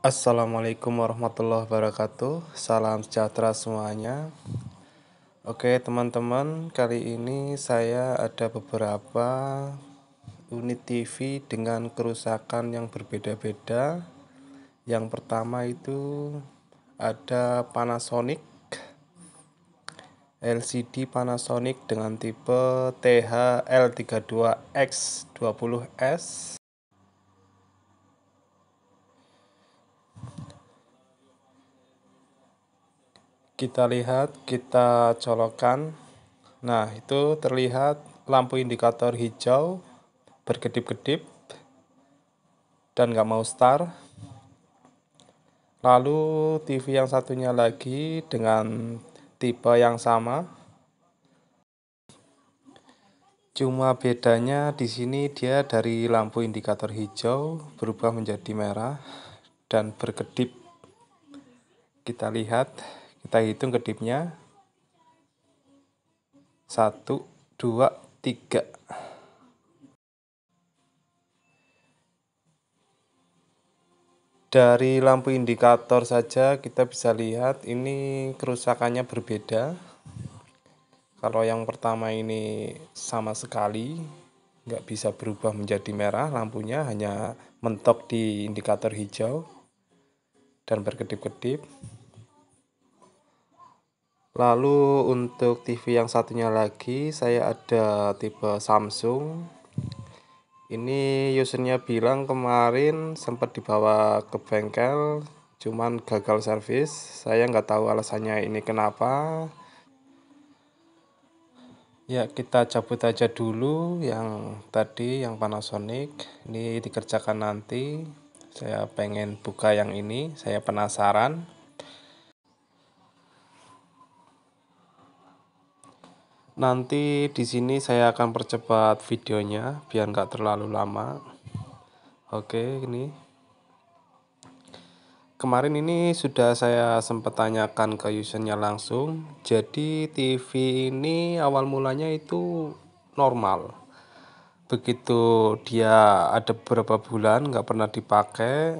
Assalamualaikum warahmatullahi wabarakatuh. Salam sejahtera semuanya. Oke, teman-teman, kali ini saya ada beberapa unit TV dengan kerusakan yang berbeda-beda. Yang pertama itu ada Panasonic LCD Panasonic dengan tipe THL32X20S. Kita lihat, kita colokkan. Nah, itu terlihat lampu indikator hijau berkedip-kedip dan nggak mau start. Lalu TV yang satunya lagi dengan tipe yang sama. Cuma bedanya di sini dia dari lampu indikator hijau berubah menjadi merah dan berkedip. Kita lihat, kita hitung kedipnya. 1, 2, 3. Dari lampu indikator saja kita bisa lihat ini kerusakannya berbeda. Kalau yang pertama ini sama sekali nggak bisa berubah menjadi merah, lampunya hanya mentok di indikator hijau dan berkedip-kedip. Lalu untuk TV yang satunya lagi saya ada tipe Samsung. Ini usernya bilang kemarin sempat dibawa ke bengkel, cuman gagal servis. Saya nggak tahu alasannya ini kenapa. Ya, kita cabut aja dulu yang tadi, yang Panasonic. Ini dikerjakan nanti. Saya pengen buka yang ini, saya penasaran. Nanti di sini saya akan percepat videonya biar nggak terlalu lama. Oke, ini. Kemarin ini sudah saya sempat tanyakan ke usernya langsung. Jadi TV ini awal mulanya itu normal. Begitu dia ada beberapa bulan nggak pernah dipakai,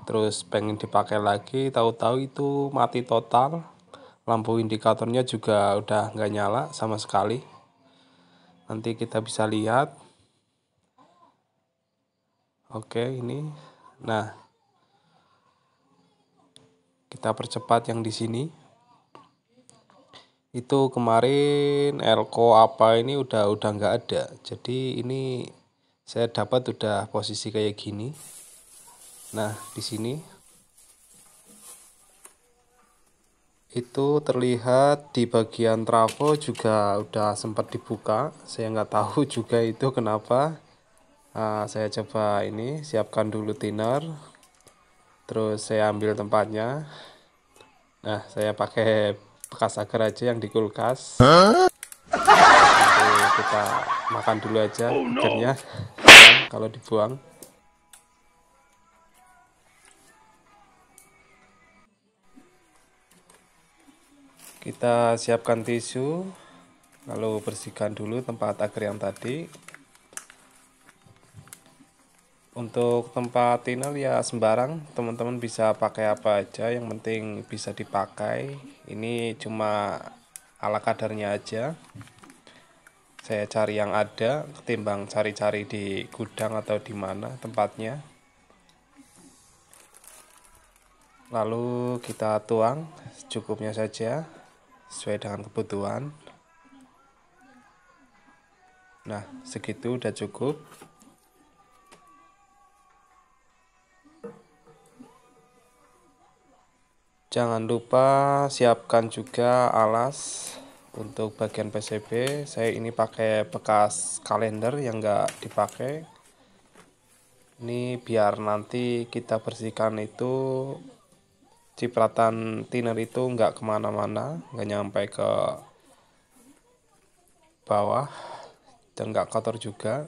terus pengen dipakai lagi, tahu-tahu itu mati total. Lampu indikatornya juga udah nggak nyala sama sekali. Nanti kita bisa lihat. Oke, ini. Nah, kita percepat yang di sini. Itu kemarin elko apa ini udah nggak ada. Jadi ini saya dapat udah posisi kayak gini. Nah, di sini itu terlihat di bagian trafo juga udah sempat dibuka. Saya nggak tahu juga itu kenapa. Saya coba ini siapkan dulu thinner, terus saya ambil tempatnya. Nah, saya pakai bekas agar aja yang di kulkas. Nanti kita makan dulu aja agarnya, kalau dibuang. Kita siapkan tisu, lalu bersihkan dulu tempat agar yang tadi. Untuk tempat thinner ya sembarang, teman-teman bisa pakai apa aja, yang penting bisa dipakai. Ini cuma ala kadarnya aja. Saya cari yang ada ketimbang cari-cari di gudang atau di mana tempatnya. Lalu kita tuang secukupnya saja sesuai dengan kebutuhan. Nah, segitu udah cukup. Jangan lupa siapkan juga alas untuk bagian PCB. Saya ini pakai bekas kalender yang nggak dipakai. Ini biar nanti kita bersihkan itu cipratan thinner itu nggak kemana-mana, nggak nyampe ke bawah dan nggak kotor juga.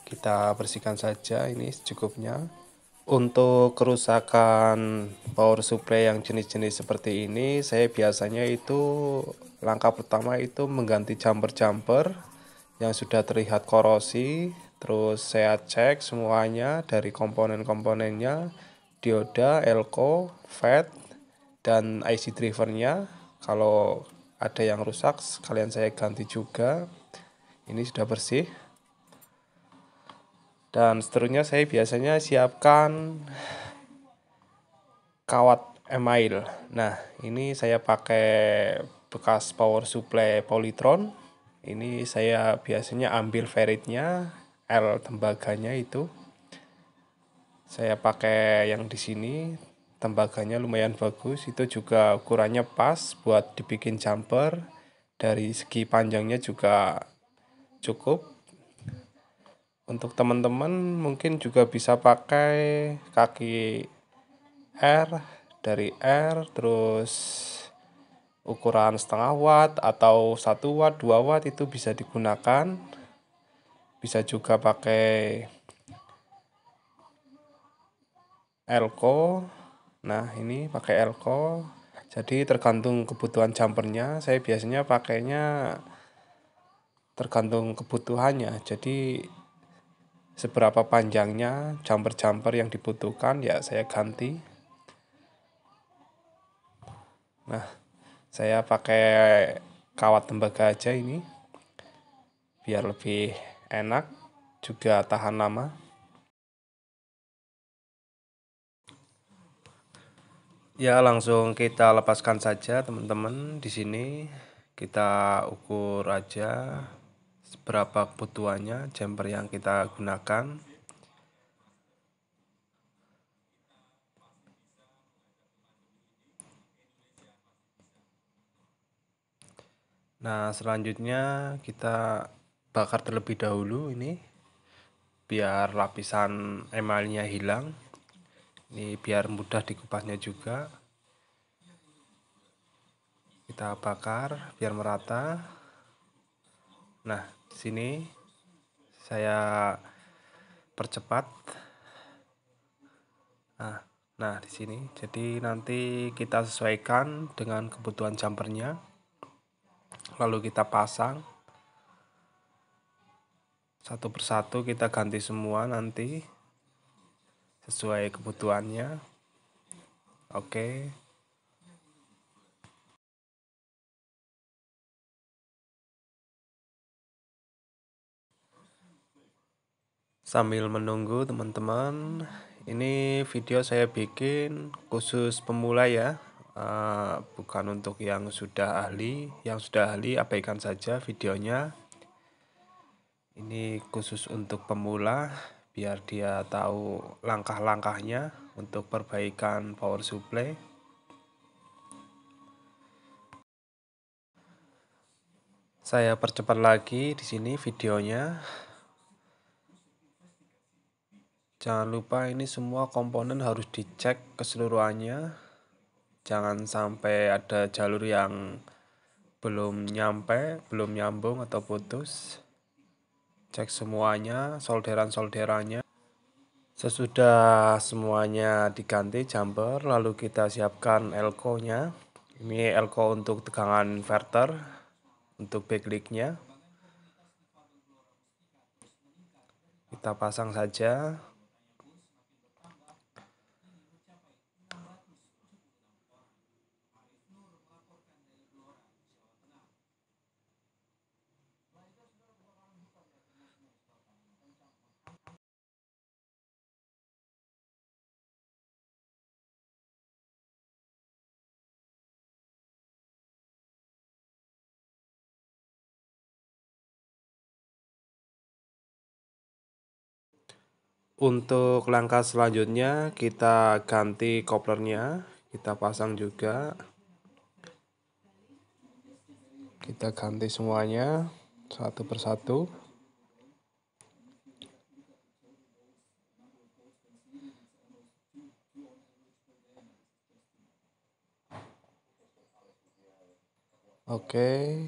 Kita bersihkan saja ini secukupnya. Untuk kerusakan power supply yang jenis-jenis seperti ini, saya biasanya itu langkah pertama itu mengganti jumper-jumper yang sudah terlihat korosi. Terus saya cek semuanya dari komponen-komponennya, dioda, elko, FET, dan IC drivernya. Kalau ada yang rusak sekalian saya ganti juga. Ini sudah bersih. Dan seterusnya saya biasanya siapkan kawat email. Nah, ini saya pakai bekas power supply Polytron. Ini saya biasanya ambil feritnya, L tembaganya itu. Saya pakai yang di sini, tembaganya lumayan bagus. Itu juga ukurannya pas buat dibikin jumper. Dari segi panjangnya juga cukup. Untuk teman-teman mungkin juga bisa pakai kaki R, dari R, terus ukuran setengah watt atau 1 watt, 2 watt itu bisa digunakan. Bisa juga pakai elko. Nah, ini pakai elko. Jadi tergantung kebutuhan jumpernya. Saya biasanya pakainya tergantung kebutuhannya. Jadi seberapa panjangnya jumper-jumper yang dibutuhkan ya saya ganti. Nah, saya pakai kawat tembaga aja ini biar lebih enak, juga tahan lama. Ya, langsung kita lepaskan saja teman-teman. Di sini kita ukur aja seberapa kebutuhannya jumper yang kita gunakan. Nah, selanjutnya kita bakar terlebih dahulu ini biar lapisan emalnya hilang. Ini biar mudah dikupasnya juga. Kita bakar biar merata. Nah, di sini saya percepat. Nah, di sini. Jadi nanti kita sesuaikan dengan kebutuhan jumpernya. Lalu kita pasang. Satu persatu kita ganti semua nanti sesuai kebutuhannya. Oke. Sambil menunggu teman-teman, ini video saya bikin khusus pemula ya, bukan untuk yang sudah ahli. Yang sudah ahli abaikan saja videonya. Ini khusus untuk pemula biar dia tahu langkah-langkahnya untuk perbaikan power supply. Saya percepat lagi di sini videonya. Jangan lupa ini semua komponen harus dicek keseluruhannya. Jangan sampai ada jalur yang belum nyampe, belum nyambung atau putus. Cek semuanya, solderan-solderannya. Sesudah semuanya diganti jumper, lalu kita siapkan elko-nya. Ini elko untuk tegangan inverter, untuk backlight-nya. Kita pasang saja. Untuk langkah selanjutnya kita ganti koplernya, kita pasang juga. Kita ganti semuanya satu persatu. Oke.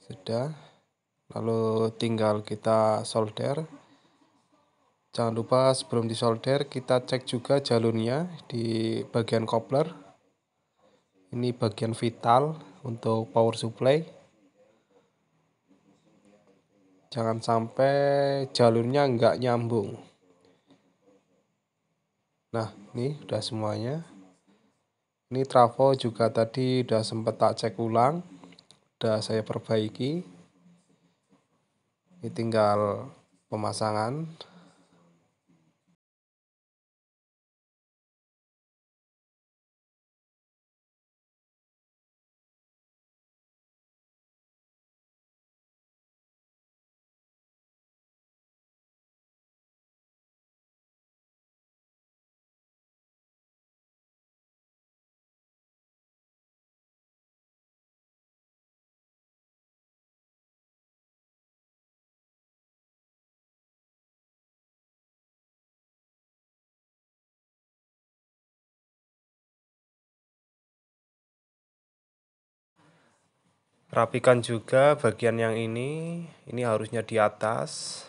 Sudah. Lalu tinggal kita solder. Jangan lupa sebelum disolder kita cek juga jalurnya di bagian kopler. Ini bagian vital untuk power supply. Jangan sampai jalurnya nggak nyambung. Nah, ini udah semuanya. Ini trafo juga tadi udah sempet tak cek ulang, udah saya perbaiki. Ini tinggal pemasangan. Rapikan juga bagian yang ini harusnya di atas.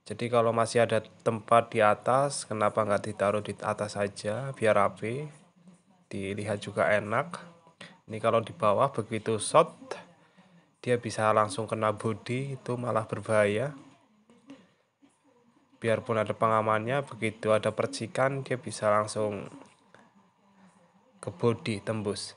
Jadi kalau masih ada tempat di atas, kenapa nggak ditaruh di atas saja biar rapi, dilihat juga enak. Ini kalau di bawah begitu shot, dia bisa langsung kena bodi, itu malah berbahaya. Biarpun ada pengamannya, begitu ada percikan dia bisa langsung ke bodi, tembus.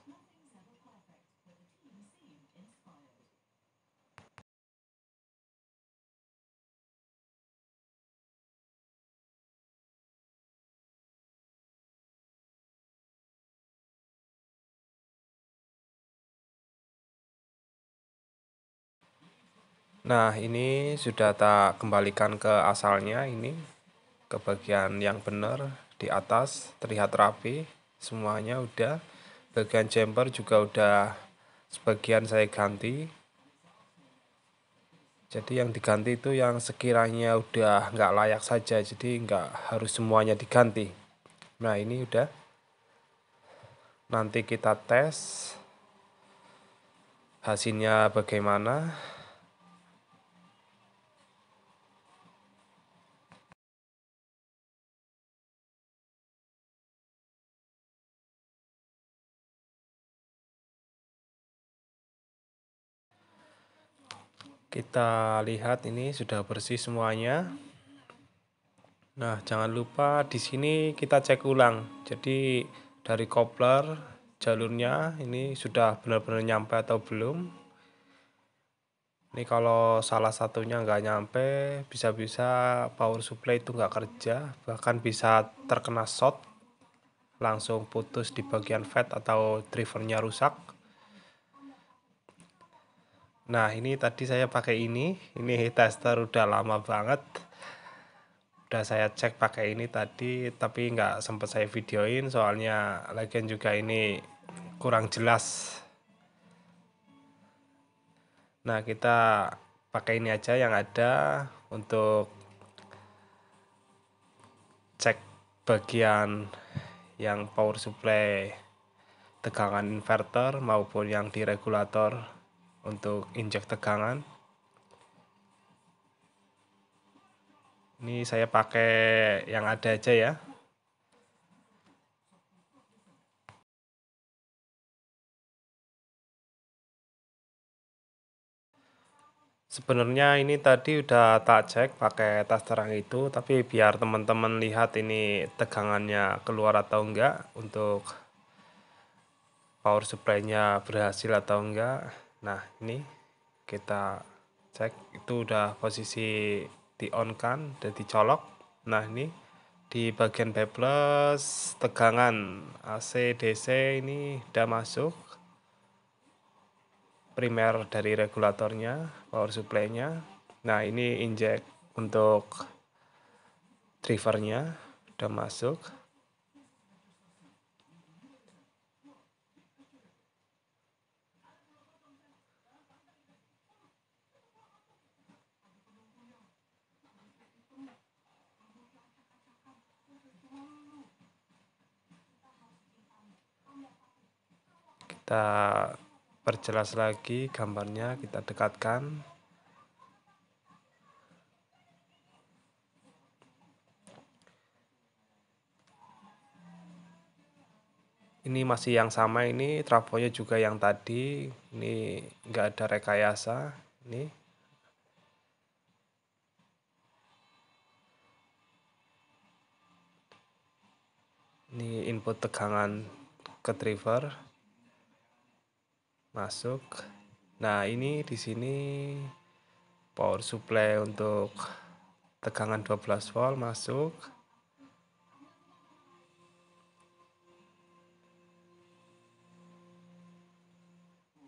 Nah, ini sudah tak kembalikan ke asalnya, ini ke bagian yang benar di atas, terlihat rapi semuanya udah. Bagian jumper juga udah sebagian saya ganti. Jadi yang diganti itu yang sekiranya udah nggak layak saja, jadi nggak harus semuanya diganti. Nah, ini udah. Nanti kita tes hasilnya bagaimana. Kita lihat ini sudah bersih semuanya. Nah, jangan lupa di sini kita cek ulang. Jadi dari coupler jalurnya ini sudah benar-benar nyampe atau belum. Ini kalau salah satunya nggak nyampe, bisa-bisa power supply itu nggak kerja, bahkan bisa terkena short, langsung putus di bagian fed atau drivernya rusak. Nah, ini tadi saya pakai ini tester udah lama banget. Udah saya cek pakai ini tadi, tapi nggak sempat saya videoin soalnya lagian juga ini kurang jelas. Nah, kita pakai ini aja yang ada untuk cek bagian yang power supply tegangan inverter maupun yang di regulator untuk injek tegangan. Ini saya pakai yang ada aja ya. Sebenarnya ini tadi udah tak cek pakai tas terang itu, tapi biar teman-teman lihat ini tegangannya keluar atau enggak, untuk power supply-nya berhasil atau enggak. Nah, ini kita cek itu udah posisi di on kan, udah dicolok. Nah, ini di bagian B plus tegangan AC DC ini udah masuk primer dari regulatornya, power supply-nya. Nah, ini injek untuk drivernya udah masuk. Kita perjelas lagi gambarnya, kita dekatkan. Ini masih yang sama, ini trafonya juga yang tadi, ini nggak ada rekayasa. Ini input tegangan ke driver, masuk. Nah, ini di sini power supply untuk tegangan 12 volt masuk.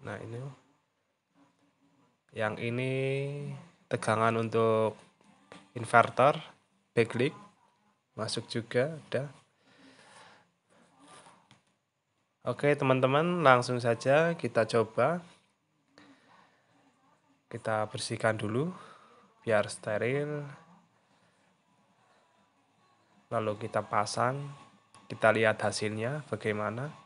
Nah, ini yang ini tegangan untuk inverter backlight masuk juga udah. Oke teman-teman, langsung saja kita coba. Kita bersihkan dulu biar steril. Lalu kita pasang, kita lihat hasilnya bagaimana.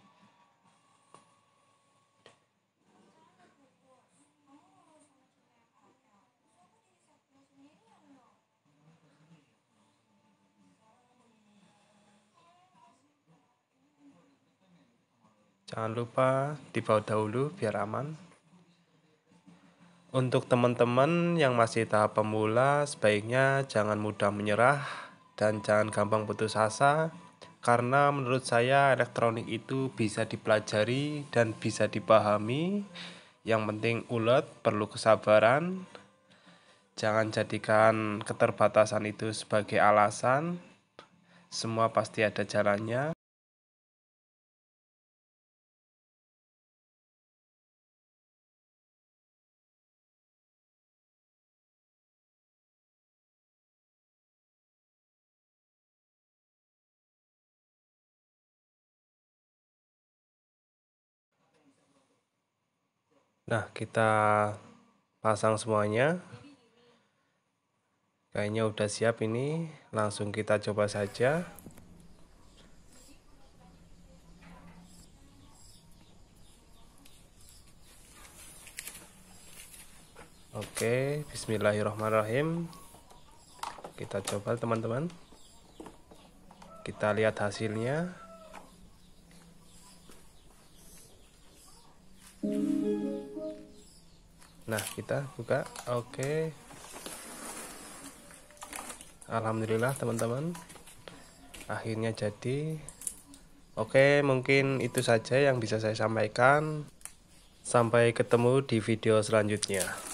Jangan lupa dibaut dahulu biar aman. Untuk teman-teman yang masih tahap pemula, sebaiknya jangan mudah menyerah dan jangan gampang putus asa. Karena menurut saya elektronik itu bisa dipelajari dan bisa dipahami. Yang penting ulet, perlu kesabaran. Jangan jadikan keterbatasan itu sebagai alasan. Semua pasti ada jalannya. Nah, kita pasang semuanya. Kayaknya udah siap ini. Langsung kita coba saja. Oke, bismillahirrahmanirrahim. Kita coba teman-teman. Kita lihat hasilnya. Nah, kita buka. Oke. Alhamdulillah teman-teman. Akhirnya jadi. Oke, mungkin itu saja yang bisa saya sampaikan. Sampai ketemu di video selanjutnya.